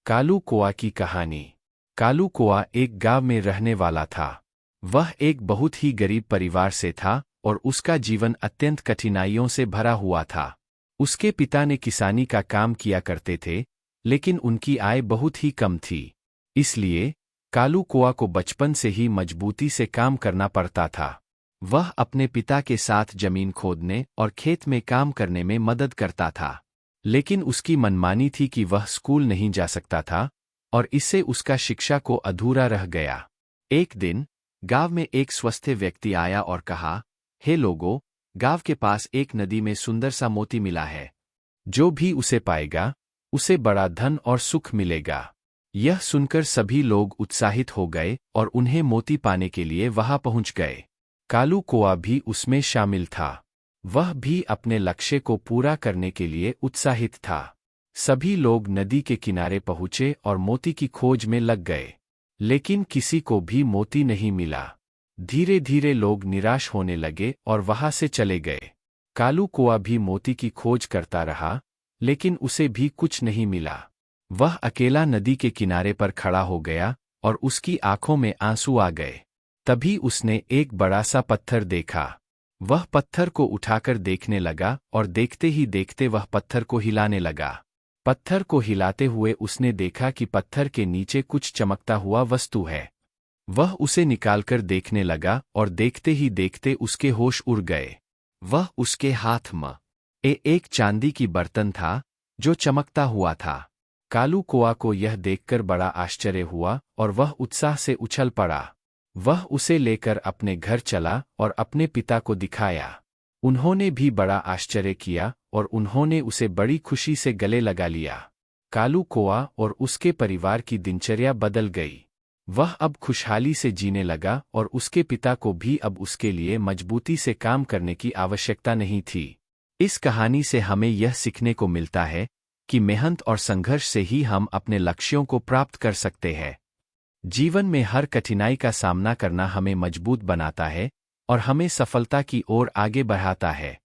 कालू कौआ की कहानी। कालू कौआ एक गांव में रहने वाला था। वह एक बहुत ही गरीब परिवार से था और उसका जीवन अत्यंत कठिनाइयों से भरा हुआ था। उसके पिता ने किसानी का काम किया करते थे, लेकिन उनकी आय बहुत ही कम थी। इसलिए कालू कौआ को बचपन से ही मजबूती से काम करना पड़ता था। वह अपने पिता के साथ जमीन खोदने और खेत में काम करने में मदद करता था, लेकिन उसकी मनमानी थी कि वह स्कूल नहीं जा सकता था और इससे उसका शिक्षा को अधूरा रह गया। एक दिन गांव में एक स्वस्थ व्यक्ति आया और कहा, हे लोगों, गांव के पास एक नदी में सुंदर सा मोती मिला है। जो भी उसे पाएगा उसे बड़ा धन और सुख मिलेगा। यह सुनकर सभी लोग उत्साहित हो गए और उन्हें मोती पाने के लिए वहां पहुंच गए। कालू कौआ भी उसमें शामिल था। वह भी अपने लक्ष्य को पूरा करने के लिए उत्साहित था। सभी लोग नदी के किनारे पहुंचे और मोती की खोज में लग गए, लेकिन किसी को भी मोती नहीं मिला। धीरे धीरे लोग निराश होने लगे और वहां से चले गए। कालू कौआ भी मोती की खोज करता रहा, लेकिन उसे भी कुछ नहीं मिला। वह अकेला नदी के किनारे पर खड़ा हो गया और उसकी आंखों में आंसू आ गए। तभी उसने एक बड़ा सा पत्थर देखा। वह पत्थर को उठाकर देखने लगा और देखते ही देखते वह पत्थर को हिलाने लगा। पत्थर को हिलाते हुए उसने देखा कि पत्थर के नीचे कुछ चमकता हुआ वस्तु है। वह उसे निकालकर देखने लगा और देखते ही देखते उसके होश उड़ गए। वह उसके हाथ में एक चांदी की बर्तन था जो चमकता हुआ था। कालू कौआ को यह देखकर बड़ा आश्चर्य हुआ और वह उत्साह से उछल पड़ा। वह उसे लेकर अपने घर चला और अपने पिता को दिखाया। उन्होंने भी बड़ा आश्चर्य किया और उन्होंने उसे बड़ी खुशी से गले लगा लिया। कालू कौआ और उसके परिवार की दिनचर्या बदल गई। वह अब खुशहाली से जीने लगा और उसके पिता को भी अब उसके लिए मजबूती से काम करने की आवश्यकता नहीं थी। इस कहानी से हमें यह सीखने को मिलता है कि मेहनत और संघर्ष से ही हम अपने लक्ष्यों को प्राप्त कर सकते हैं। जीवन में हर कठिनाई का सामना करना हमें मजबूत बनाता है और हमें सफलता की ओर आगे बढ़ाता है।